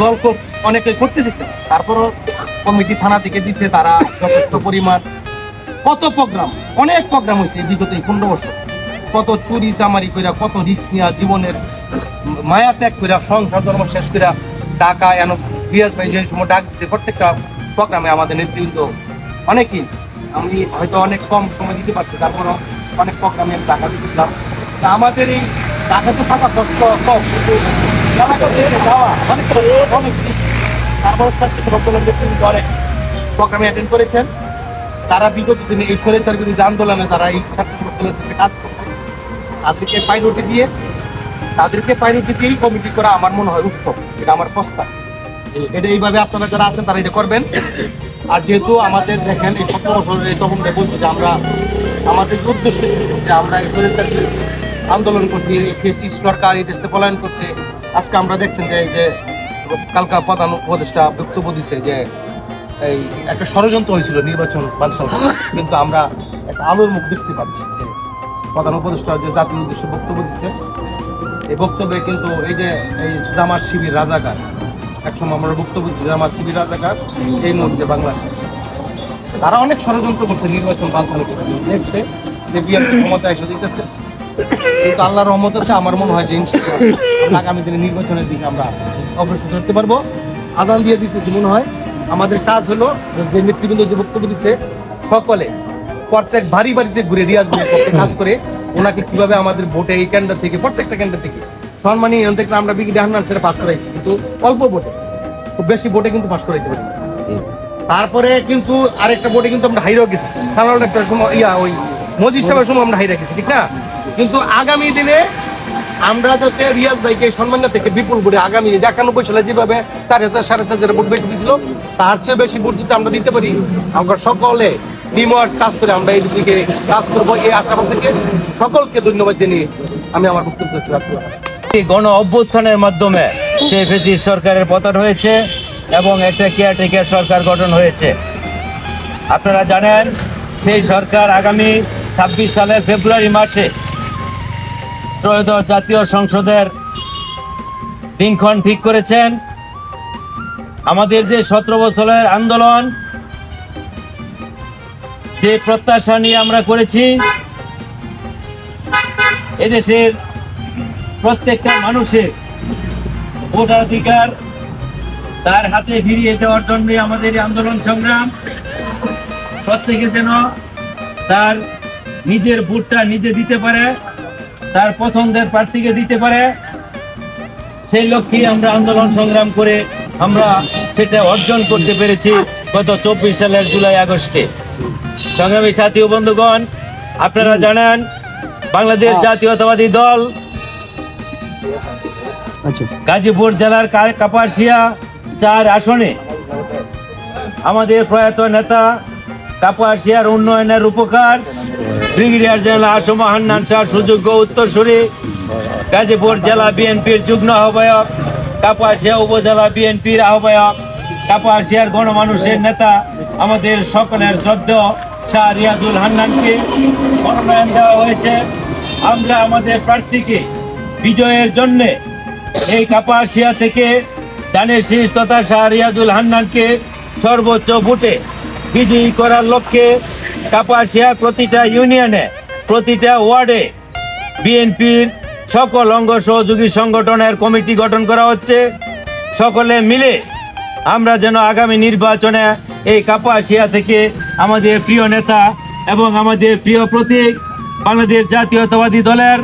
দল অনেকে করতে চেয়েছে, তারপরও কমিটি থানা থেকে দিছে, তারা যথেষ্ট পরিমাণ কত প্রোগ্রাম, অনেক প্রোগ্রাম হয়েছে বিগত 15 বছর, কত চুরি চামারি করে, কত রিস্ক নিয়ে জীবনের মায়া ত্যাগ করে, সংসার ধর্ম শেষ করে টাকা এন রিয়াজ ভাই যে সময় ডাক দিচ্ছে প্রত্যেকটা প্রোগ্রামে আমাদের নেতৃবৃন্দ অনেকেই, আমি হয়তো অনেক কম সময় দিতে পারছি, তারপরও অনেক প্রোগ্রামে টাকা দিচ্ছিলাম। তা আমাদের এই টাকাতে থাকা কষ্ট কম, কিন্তু যাওয়া অনেক তারপর অনেক প্রোগ্রামে অ্যাটেন্ড করেছেন। তারা বিগত দিনে এই স্বৈরাচার বিরোধী আন্দোলনে তারা এই ছাত্র কাজ করছে, তাদেরকে পাইরুটি দিয়েই কমিটি করা আমার মনে হয় উত্তম। এটা আমার প্রস্তাব, এটা এইভাবে আপনারা যারা আছেন তারা এটা করবেন। আর যেহেতু আমাদের দেখেন এই 17 বছরের এই তখন বলছি যে আমরা আমাদের উদ্দেশ্য ছিল যে আমরা এই স্বৈরাচার আন্দোলন করছি, সরকার এই দেশে পলায়ন করছে। আজকে আমরা দেখছেন যে এই যে কালকা প্রধান উপদেষ্টা বক্তব্য দিচ্ছে যে এই একটা ষড়যন্ত্র হয়েছিল নির্বাচন বানচাল, কিন্তু আমরা একটা আলোর মুখ দেখতে পাচ্ছি যে প্রধান উপদেষ্টা যে জাতির উদ্দেশ্যে বক্তব্য দিচ্ছে, এই বক্তব্যে কিন্তু এই যে এই জামাত শিবির রাজাকার, একসময় আমরা বক্তব্য দিচ্ছি জামাত শিবির রাজাকার, এই মুহূর্তে বাংলাদেশে তারা অনেক ষড়যন্ত্র করছে নির্বাচন বানচাল করে, দেখছে যে বিএনপি ক্ষমতা এসে দিতেছে। কিন্তু আল্লাহর রহমত আছে, আমার মনে হয় যে ইনশাআল্লাহ আগামী দিনে নির্বাচনের দিকে আমরা অগ্রসর করতে পারবো। আদান দিয়ে দিতেছি মনে হয় আমাদের কাজ হলো যে নেতৃবৃন্দ যে বক্তব্য দিচ্ছে সকলে প্রত্যেক বাড়িতে ঘুরে রিয়াজ কাজ করে ওনাকে কিভাবে আমাদের ভোটে এই কেন্দ্র থেকে প্রত্যেকটা কেন্দ্র থেকে সম্মানী এখান থেকে আমরা বিগি হান্নান সেটা পাস করাইছি, কিন্তু অল্প ভোটে, খুব বেশি ভোটে কিন্তু পাস করাইতে পারি। তারপরে কিন্তু আরেকটা ভোটে কিন্তু আমরা হাইরেও গেছি, সানাল ডাক্তারের সময় ওই মজিদ সাহেবের সময় আমরা হাইরা গেছি, ঠিক না? কিন্তু আগামী দিনে আমরা যাতে রিয়াজ ভাইকে সম্মাননা থেকে বিপুল ভোটে আগামী 91 সালে যেভাবে 4000 4,500 ভোট বেশি দিয়েছিল তার চেয়ে বেশি ভোট যদি আমরা দিতে পারি, আমরা সকলে টিমওয়ার্ক কাজ করে আমরা এই দিকে কাজ করবো, এই আশাবাদ থেকে সকলকে ধন্যবাদ জানিয়ে আমি আমার বক্তব্য শেষ করছি। গণ অভ্যুত্থানের মাধ্যমে সেই ফ্যাসিস্ট সরকারের পতন হয়েছে এবং একটা কেয়ারটেকার সরকার গঠন হয়েছে। আপনারা জানেন সেই সরকার আগামী 26 সালের ফেব্রুয়ারি মাসে ত্রয়োদশ জাতীয় সংসদের দিনক্ষণ ঠিক করেছেন। আমাদের যে 17 বছরের আন্দোলন, যে প্রত্যাশা নিয়ে আমরা করেছি এদেশের প্রত্যেকটা মানুষের ভোটাধিকার তার হাতে ফিরিয়ে দেওয়ার জন্য আমাদের আন্দোলন সংগ্রাম, প্রত্যেকে যেন তার নিজের ভোটটা নিজে দিতে পারে, তার পছন্দের প্রার্থীকে দিতে পারে, সেই লক্ষ্যে আমরা আন্দোলন সংগ্রাম করে আমরা সেটা অর্জন করতে পেরেছি গত 24 সালের জুলাই আগস্টে। সংগ্রামী সাথী ও বন্ধুগণ, আপনারা জানেন বাংলাদেশ জাতীয়তাবাদী দল গাজীপুর জেলার কাপাসিয়া 4 আসনে আমাদের প্রয়াত নেতা কাপাসিয়ার উন্নয়নের রূপকার ব্রিগেডিয়ার জেনারেল আসম হান্নান শাহ সুযোগ্য উত্তরসূরি, গাজীপুর জেলা বিএনপির যুগ্ম আহ্বায়ক, কাপাসিয়া উপজেলা বিএনপির আহ্বায়ক, কাপাসিয়ার গণমানুষের নেতা আমাদের সকলের শ্রদ্ধেয় শাহ রিয়াজুল হান্নানকে মনোনয়ন দেওয়া হয়েছে। আমরা আমাদের প্রার্থীকে বিজয়ের জন্য এই কাপাসিয়া থেকে দানের শীষ তথা শাহ রিয়াজুল হান্নানকে সর্বোচ্চ ভোটে বিজয়ী করার লক্ষ্যে কাপাসিয়ার প্রতিটা ইউনিয়নে, প্রতিটা ওয়ার্ডে বিএনপির সকল অঙ্গ সহযোগী সংগঠনের কমিটি গঠন করা হচ্ছে। সকলে মিলে আমরা যেন আগামী নির্বাচনে এই কাপাসিয়া থেকে আমাদের প্রিয় নেতা এবং আমাদের প্রিয় প্রতীক বাংলাদেশ জাতীয়তাবাদী দলের